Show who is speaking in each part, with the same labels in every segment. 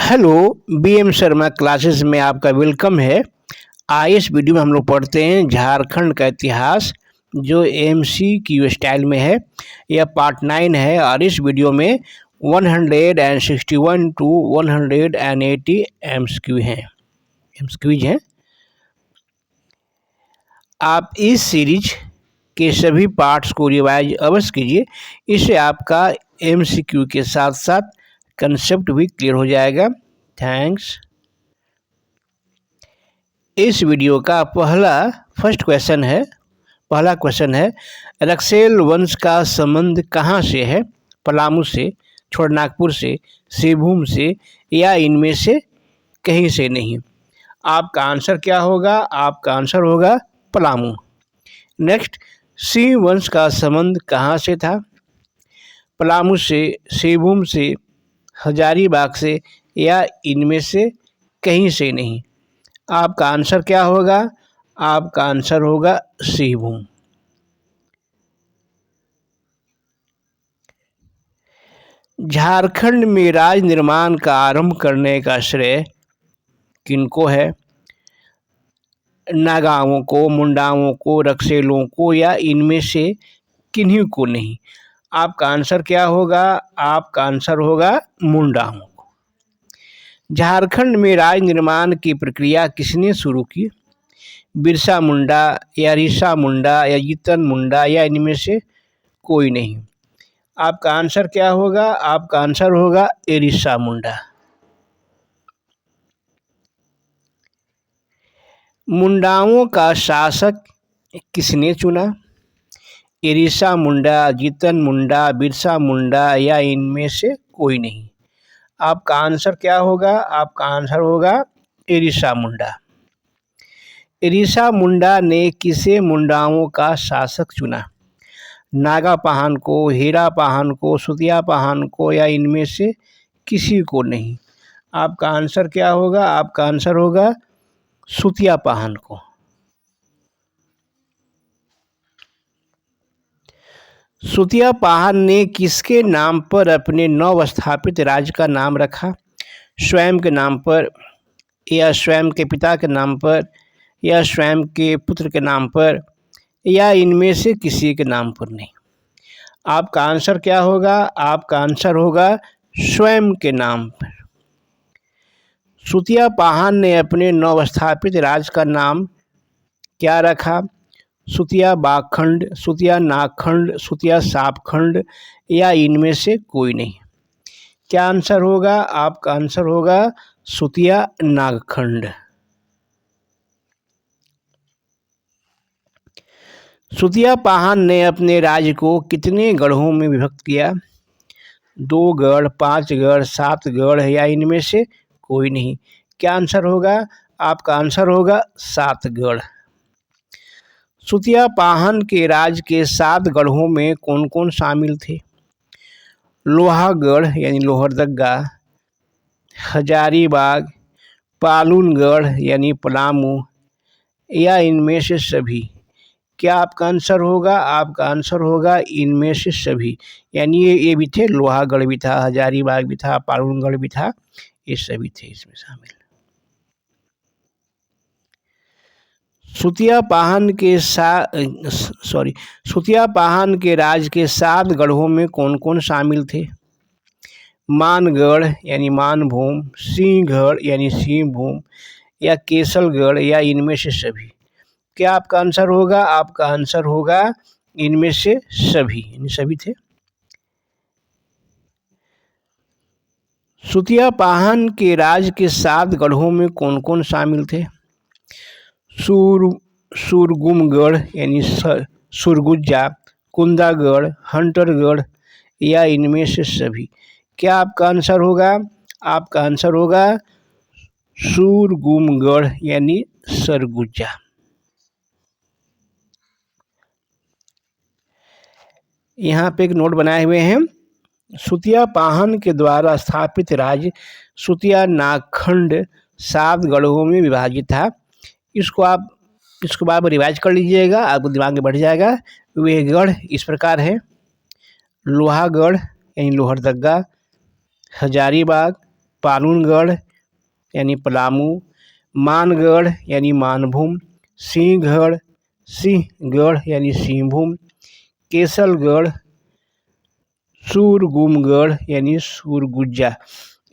Speaker 1: Hello. BM Sharma classes में आपका welcome है। इस वीडियो में हम लोग पढ़ते हैं झारखंड का इतिहास, जो एमसीक्यू स्टाइल में है। यह पार्ट 9 है और इस वीडियो में 161 टू 180 एमसीक्यूज हैं। आप इस सीरीज के सभी पार्ट्स को रिवाइज अवश्य कीजिए। इससे आपका एमसीक्यू के साथ साथ कंसेप्ट भी क्लियर हो जाएगा। थैंक्स। इस वीडियो का पहला क्वेश्चन है रक्सेल वंश का संबंध कहाँ से है? पलामू से, छोटानागपुर से, सिरभूम से या इनमें से कहीं से नहीं। आपका आंसर क्या होगा? आपका आंसर होगा पलामू। नेक्स्ट, सिंह वंश का संबंध कहाँ से था? पलामू से, सिरभूम से, हजारीबाग से या इनमें से कहीं से नहीं। आपका आंसर क्या होगा? आपका आंसर होगा सिरभूम। झारखंड में राज निर्माण का आरंभ करने का श्रेय किनको है? नागाओं को, मुंडाओं को, रक्सेलों को या इनमें से किन्हीं को नहीं। आपका आंसर क्या होगा? आपका आंसर होगा मुंडाओं को। झारखंड में राज निर्माण की प्रक्रिया किसने शुरू की? बिरसा मुंडा या ऋषा मुंडा या जीतन मुंडा या इनमें से कोई नहीं। आपका आंसर क्या होगा? आपका आंसर होगा एरिसा मुंडा। मुंडाओं का शासक किसने चुना? एरिसा मुंडा, जीतन मुंडा, बिरसा मुंडा या इनमें से कोई नहीं। आपका आंसर क्या होगा? आपका आंसर होगा एरिसा मुंडा। एरिसा मुंडा ने किसे मुंडाओं का शासक चुना? नागा पाहन को, हीरा पाहन को, सुतिया पाहन को या इनमें से किसी को नहीं। आपका आंसर क्या होगा? आपका आंसर होगा सुतिया पाहन को। सुतिया पाहन ने किसके नाम पर अपने नव स्थापित राज्य का नाम रखा? स्वयं के नाम पर या स्वयं के पिता के नाम पर या स्वयं के पुत्र के नाम पर या इनमें से किसी के नाम पर नहीं। आपका आंसर क्या होगा? आपका आंसर होगा स्वयं के नाम पर। सुतिया पाहन ने अपने नवस्थापित राज्य का नाम क्या रखा? सुतिया बागखंड, सुतिया नागखंड, सुतिया सापखंड या इनमें से कोई नहीं। क्या आंसर होगा? आपका आंसर होगा सुतिया नागखंड। सुतिया पाहन ने अपने राज्य को कितने गढ़ों में विभक्त किया? 2 गढ़, 5 गढ़, 7 गढ़ या इनमें से कोई नहीं। क्या आंसर होगा? आपका आंसर होगा 7 गढ़। सुतिया पाहन के राज्य के 7 गढ़ों में कौन कौन शामिल थे? लोहागढ़ यानी लोहरदगा, हजारीबाग, पालूनगढ़ यानी पलामू या इनमें से सभी। क्या आपका आंसर होगा? आपका आंसर होगा इनमें से सभी। यानी ये भी थे, लोहागढ़ भी था, हजारीबाग भी था, पालूनगढ़ भी था, ये सभी थे इसमें शामिल। सुतिया पाहन के राज्य के 7 गढ़ों में कौन कौन शामिल थे? मानगढ़ यानी मानभूम, सिंहगढ़ यानी सिंहभूम या केसलगढ़ या इनमें से सभी। क्या आपका आंसर होगा? आपका आंसर होगा इनमें से सभी, सभी थे। सुतिया पाहन के राज्य के 7 गढ़ों में कौन कौन शामिल थे? सुरगुमगढ़ यानी सुरगुजा, कुंदागढ़, हंटरगढ़ या इनमें से सभी। क्या आपका आंसर होगा? आपका आंसर होगा सुरगुमगढ़ यानी सरगुजा। यहाँ पे एक नोट बनाए हुए हैं। सुतिया पाहन के द्वारा स्थापित राज्य सुतिया नागखंड 7 गढ़ों में विभाजित था। इसको आप रिवाइज कर लीजिएगा, आपको दिमाग में बढ़ जाएगा। वे गढ़ इस प्रकार है: लोहागढ़ यानी लोहरदगा, हजारीबाग, पानूनगढ़ यानी पलामू, मानगढ़ यानी मानभूम, सिंहगढ़ यानी सिंहभूम, केसलगढ़, सूरगुमगढ़ यानी सूरगुज्जा।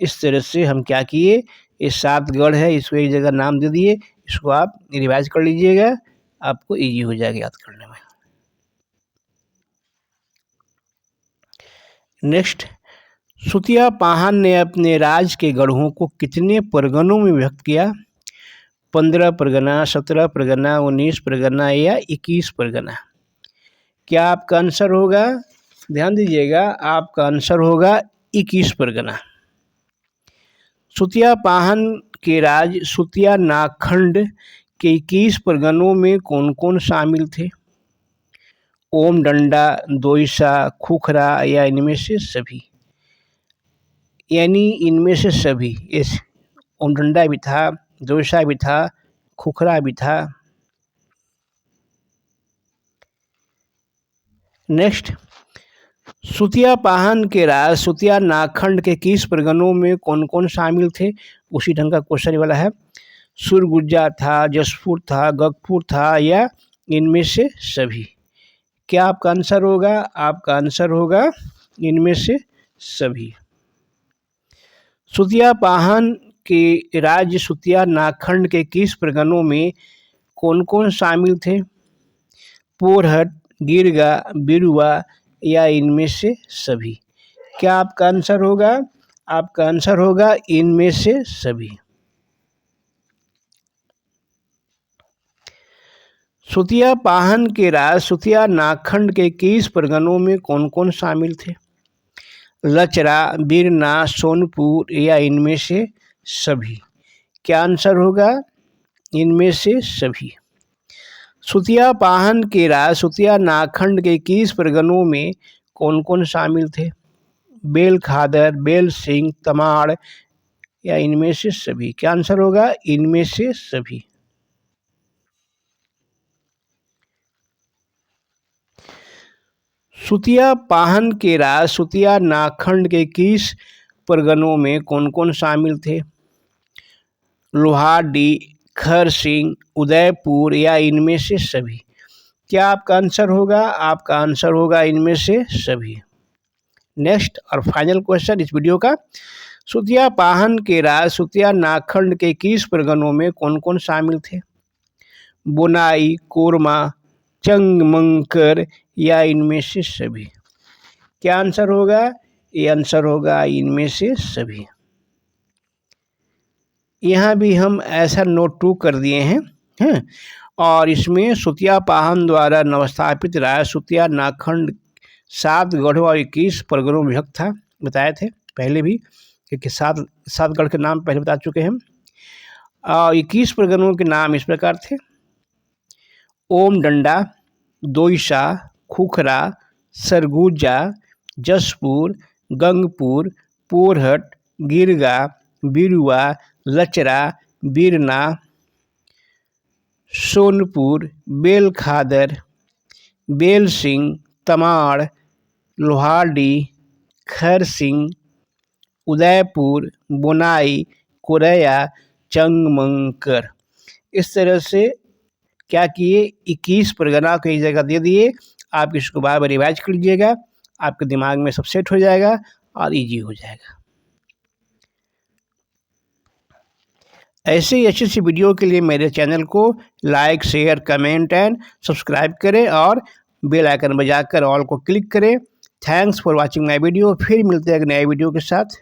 Speaker 1: इस तरह से हम क्या किए, ये 7 गढ़ है, इसको एक जगह नाम दे दिए। इसको आप रिवाइज कर लीजिएगा, आपको इजी हो जाएगा याद करने में। नेक्स्ट, सुतिया पाहन ने अपने राज के गढ़ों को कितने परगनों में विभक्त किया? 15 परगना, 17 परगना, 19 परगना या 21 परगना? क्या आपका आंसर होगा? ध्यान दीजिएगा, आपका आंसर होगा 21 परगना। सुतिया पाहन के राज सुतिया नागखंड के 21 परगनों में कौन कौन शामिल थे? ओम डंडा, दोईसा, खुखरा या इनमें से सभी? यानी इनमें से सभी। इस ओम डंडा भी था, दोईसा भी था, खुखरा भी था। नेक्स्ट, सुतिया पाहन के राज सुतिया नागखंड के 21 परगनों में कौन कौन शामिल थे? उसी ढंग का क्वेश्चन वाला है। सुरगुज्जा था, जसपुर था, गगपुर था या इनमें से सभी? क्या आपका आंसर होगा? आपका आंसर होगा इनमें से सभी। सुतिया पाहन के राज्य सुतिया नागखंड के 21 परगनों में कौन कौन शामिल थे? पोरहट, गिरगा, बिरुआ या इनमें से सभी? क्या आपका आंसर होगा? आपका आंसर होगा इनमें से सभी। सुतिया पाहन के राज सुतिया नागखंड के 21 परगनों में कौन कौन शामिल थे? लचरा, बीरना, सोनपुर या इनमें से सभी? क्या आंसर होगा? इनमें से सभी। सुतिया पाहन के राज सुतिया नागखंड के 21 परगनों में कौन कौन शामिल थे? बेल खादर, बेल सिंह, तमाड़ या इनमें से सभी? क्या आंसर होगा? इनमें से सभी। सुतिया पाहन के राज सुतिया नागखंड के 21 परगनों में कौन कौन शामिल थे? लोहारडी, खरसिंह, उदयपुर या इनमें से सभी? क्या आपका आंसर होगा? आपका आंसर होगा इनमें से सभी। नेक्स्ट और फाइनल क्वेश्चन इस वीडियो का, सुतिया पाहन के राज सुतिया नागखंड के 21 परगनों में कौन कौन शामिल थे? बोनाई, कोरमा, चंगमंकर या इनमें से सभी? क्या आंसर होगा? ये आंसर होगा इनमें से सभी। यहाँ भी हम ऐसा नोट 2 कर दिए हैं और इसमें सुतिया पाहन द्वारा नवस्थापित राज सुतिया नागखंड 7 गढ़ों और 21 परगनों में विभक्त था। बताए थे पहले भी, क्योंकि 7 गढ़ के नाम पहले बता चुके हैं। और 21 परगनों के नाम इस प्रकार थे: ओम डंडा, दोईसा, खुखरा, सरगुजा, जसपुर, गंगपुर, पोरहट, गिरगा, बिरुआ, लचरा, बीरना, सोनपुर, बेल खादर, बेल सिंह, तमाड़, लोहारडी, खरसिंह, उदयपुर, बोनाई, कोरैया, चंगमंकर। इस तरह से क्या किए, 21 परगना को एक जगह दे दिए। आप इसको बार बार रिवाइज कर लीजिएगा, आपके दिमाग में सब सेट हो जाएगा और इजी हो जाएगा। ऐसे ही अच्छी सी वीडियो के लिए मेरे चैनल को like, share, comment and subscribe करें और बेल आइकन बजाकर ऑल को क्लिक करें। Thanks for watching my video. फिर मिलते हैं एक नए वीडियो के साथ।